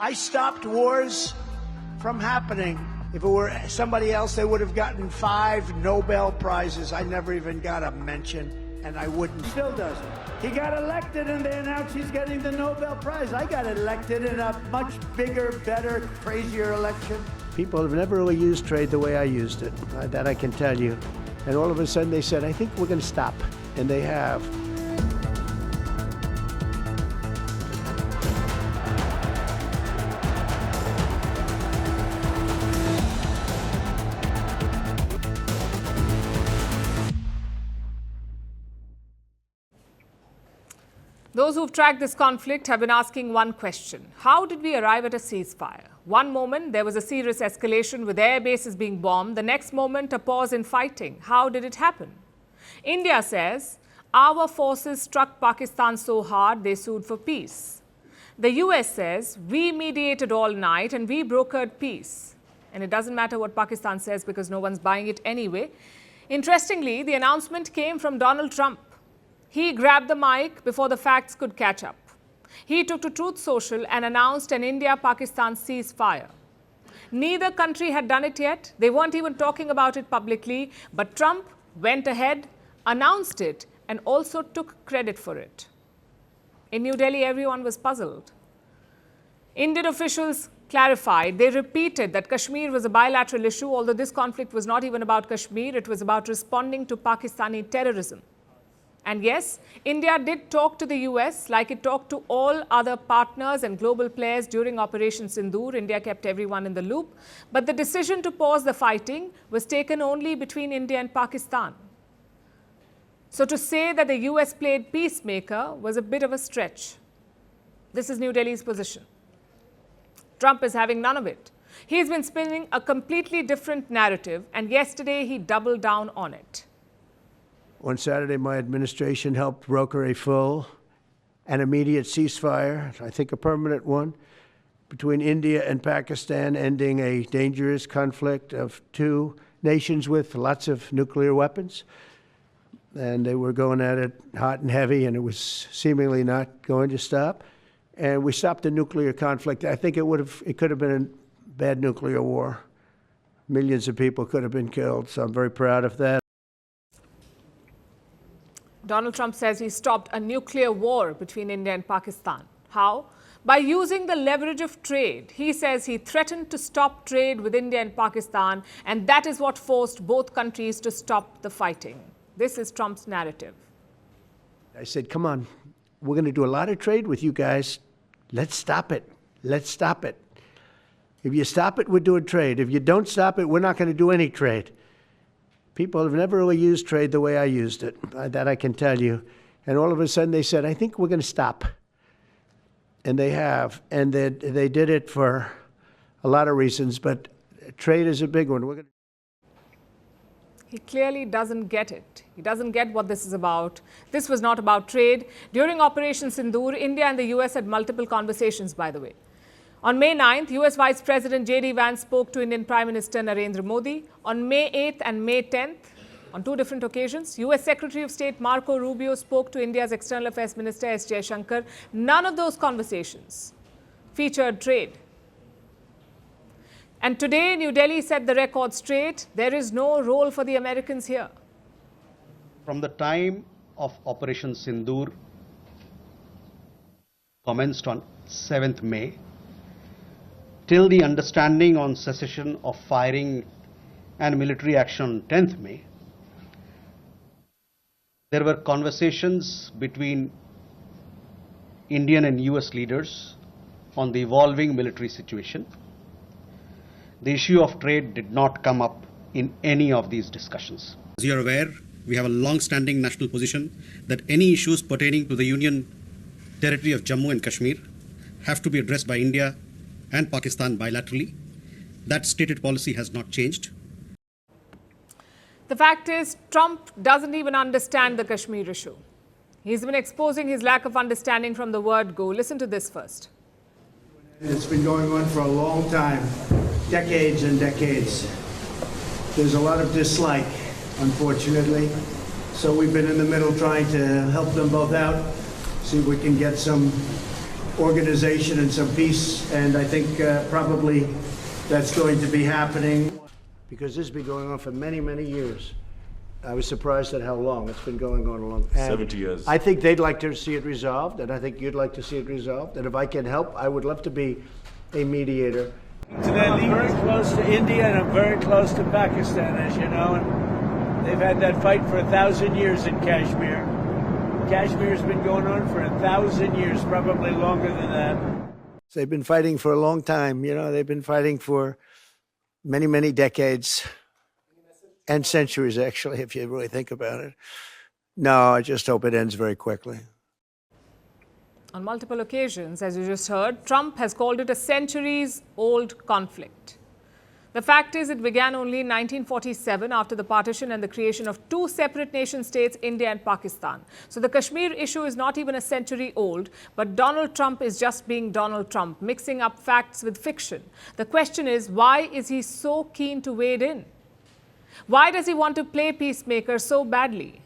I stopped wars from happening. If it were somebody else, they would have gotten 5 Nobel Prizes. I never even got a mention, and I wouldn't. Still doesn't. He got elected, and they announced he's getting the Nobel Prize. I got elected in a much bigger, better, crazier election. People have never really used trade the way I used it. That I can tell you. And all of a sudden they said, I think we're going to stop. And they have. Those who've tracked this conflict have been asking one question. How did we arrive at a ceasefire? One moment, there was a serious escalation with air bases being bombed. The next moment, a pause in fighting. How did it happen? India says, our forces struck Pakistan so hard, they sued for peace. The US says, we mediated all night and we brokered peace. And it doesn't matter what Pakistan says because no one's buying it anyway. Interestingly, the announcement came from Donald Trump. He grabbed the mic before the facts could catch up. He took to Truth Social and announced an India-Pakistan ceasefire. Neither country had done it yet. They weren't even talking about it publicly. But Trump went ahead, announced it, and also took credit for it. In New Delhi, everyone was puzzled. Indian officials clarified. They repeated that Kashmir was a bilateral issue, although this conflict was not even about Kashmir. It was about responding to Pakistani terrorism. And yes, India did talk to the US like it talked to all other partners and global players during Operation Sindoor. India kept everyone in the loop. But the decision to pause the fighting was taken only between India and Pakistan. So to say that the US played peacemaker was a bit of a stretch. This is New Delhi's position. Trump is having none of it. He's been spinning a completely different narrative, and yesterday he doubled down on it. On Saturday, my administration helped broker a full and immediate ceasefire, I think a permanent one, between India and Pakistan, ending a dangerous conflict of 2 nations with lots of nuclear weapons. And they were going at it hot and heavy, and it was seemingly not going to stop. And we stopped the nuclear conflict. I think it could have been a bad nuclear war. Millions of people could have been killed, so I'm very proud of that. Donald Trump says he stopped a nuclear war between India and Pakistan. How? By using the leverage of trade. He says he threatened to stop trade with India and Pakistan, and that is what forced both countries to stop the fighting. This is Trump's narrative. I said, come on, we're going to do a lot of trade with you guys. Let's stop it. Let's stop it. If you stop it, we're doing trade. If you don't stop it, we're not going to do any trade. People have never really used trade the way I used it. That I can tell you. And all of a sudden they said, I think we're going to stop. And they have. And they did it for a lot of reasons, but trade is a big one. He clearly doesn't get it. He doesn't get what this is about. This was not about trade. During Operation Sindoor, India and the US had multiple conversations, by the way. On May 9th, US Vice President J.D. Vance spoke to Indian Prime Minister Narendra Modi. On May 8th and May 10th, on 2 different occasions, US Secretary of State Marco Rubio spoke to India's External Affairs Minister S. Jaishankar. None of those conversations featured trade. And today, New Delhi set the record straight. There is no role for the Americans here. From the time of Operation Sindoor commenced on 7th May, till the understanding on cessation of firing and military action on 10th May, there were conversations between Indian and US leaders on the evolving military situation. The issue of trade did not come up in any of these discussions. As you are aware, we have a long-standing national position that any issues pertaining to the Union territory of Jammu and Kashmir have to be addressed by India and Pakistan bilaterally. That stated policy has not changed. The fact is, Trump doesn't even understand the Kashmir issue. He's been exposing his lack of understanding from the word go. Listen to this first. It's been going on for a long time, decades and decades. There's a lot of dislike, unfortunately. So we've been in the middle trying to help them both out, see if we can get some organization and some peace, and I think probably that's going to be happening. Because this has been going on for many, many years. I was surprised at how long it's been going on a long time. 70 years. I think they'd like to see it resolved, and I think you'd like to see it resolved. And if I can help, I would love to be a mediator. I'm very close to India and I'm very close to Pakistan, as you know. And they've had that fight for 1,000 years in Kashmir. Kashmir's been going on for 1,000 years, probably longer than that. So they've been fighting for a long time. You know, they've been fighting for many, many decades. And centuries, actually, if you really think about it. No, I just hope it ends very quickly. On multiple occasions, as you just heard, Trump has called it a centuries-old conflict. The fact is, it began only in 1947 after the partition and the creation of two separate nation-states, India and Pakistan. So the Kashmir issue is not even a century old, but Donald Trump is just being Donald Trump, mixing up facts with fiction. The question is, why is he so keen to wade in? Why does he want to play peacemaker so badly?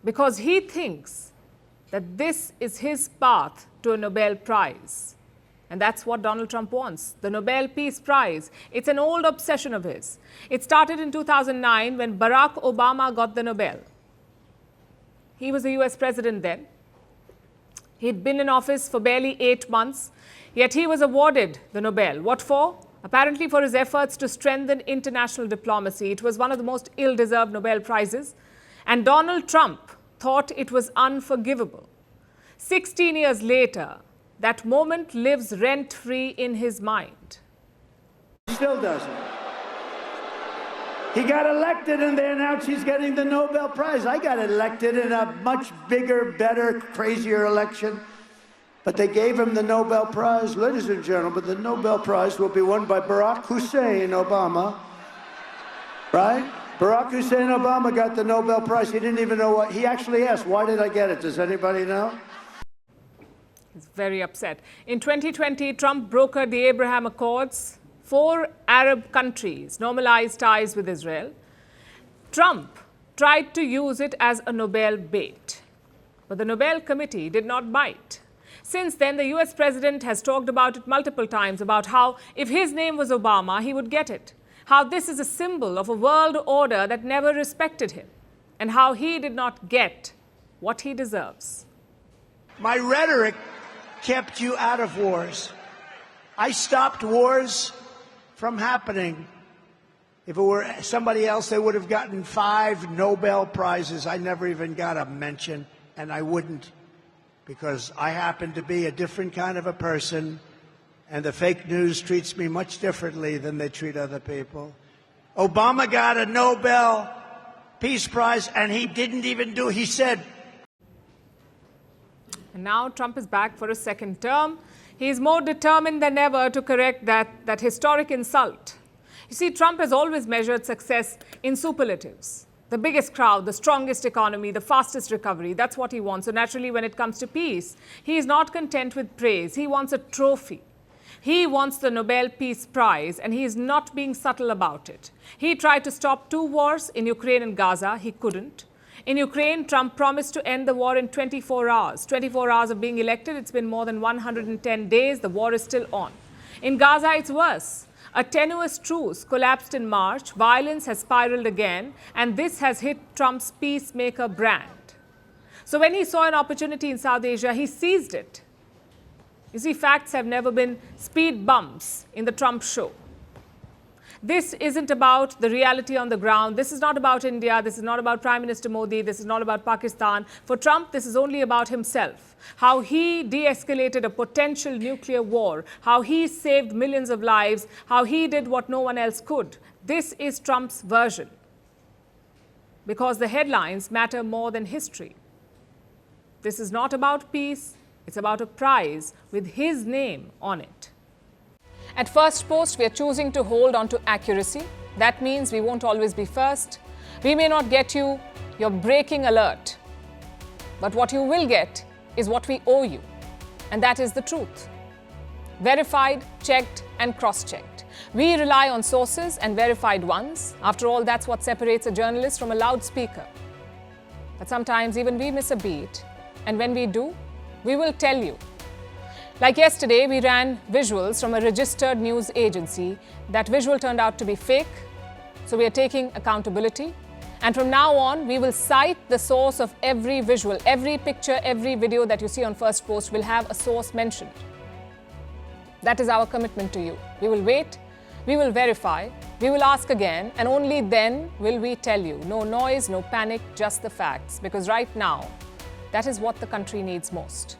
Because he thinks that this is his path to a Nobel Prize. And that's what Donald Trump wants, the Nobel Peace Prize. It's an old obsession of his. It started in 2009 when Barack Obama got the Nobel. He was the US president then. He'd been in office for barely 8 months, yet he was awarded the Nobel. What for? Apparently for his efforts to strengthen international diplomacy. It was one of the most ill-deserved Nobel Prizes. And Donald Trump thought it was unforgivable. 16 years later, that moment lives rent-free in his mind. Still doesn't. He got elected and they announced he's getting the Nobel Prize. I got elected in a much bigger, better, crazier election. But they gave him the Nobel Prize. Ladies and gentlemen, the Nobel Prize will be won by Barack Hussein Obama. Right? Barack Hussein Obama got the Nobel Prize. He didn't even know what. He actually asked, why did I get it? Does anybody know? He's very upset. In 2020, Trump brokered the Abraham Accords. 4 Arab countries normalized ties with Israel. Trump tried to use it as a Nobel bait. But the Nobel Committee did not bite. Since then, the US president has talked about it multiple times, about how if his name was Obama, he would get it. How this is a symbol of a world order that never respected him. And how he did not get what he deserves. My rhetoric kept you out of wars. I stopped wars from happening. If it were somebody else, they would have gotten 5 Nobel Prizes. I never even got a mention, and I wouldn't. Because I happen to be a different kind of a person, and the fake news treats me much differently than they treat other people. Obama got a Nobel Peace Prize, and he didn't even do, he said. And now Trump is back for a second term. He is more determined than ever to correct that historic insult. You see, Trump has always measured success in superlatives. The biggest crowd, the strongest economy, the fastest recovery. That's what he wants. So naturally, when it comes to peace, he is not content with praise. He wants a trophy. He wants the Nobel Peace Prize, and he is not being subtle about it. He tried to stop 2 wars in Ukraine and Gaza. He couldn't. In Ukraine, Trump promised to end the war in 24 hours. 24 hours of being elected, it's been more than 110 days. The war is still on. In Gaza, it's worse. A tenuous truce collapsed in March, violence has spiraled again, and this has hit Trump's peacemaker brand. So when he saw an opportunity in South Asia, he seized it. You see, facts have never been speed bumps in the Trump show. This isn't about the reality on the ground. This is not about India. This is not about Prime Minister Modi. This is not about Pakistan. For Trump, this is only about himself. How he de-escalated a potential nuclear war. How he saved millions of lives. How he did what no one else could. This is Trump's version. Because the headlines matter more than history. This is not about peace. It's about a prize with his name on it. At Firstpost, we are choosing to hold on to accuracy. That means we won't always be first. We may not get you your breaking alert. But what you will get is what we owe you. And that is the truth. Verified, checked, and cross-checked. We rely on sources and verified ones. After all, that's what separates a journalist from a loudspeaker. But sometimes even we miss a beat. And when we do, we will tell you. Like yesterday, we ran visuals from a registered news agency. That visual turned out to be fake, so we are taking accountability. And from now on, we will cite the source of every visual, every picture, every video that you see on Firstpost will have a source mentioned. That is our commitment to you. We will wait, we will verify, we will ask again, and only then will we tell you. No noise, no panic, just the facts. Because right now, that is what the country needs most.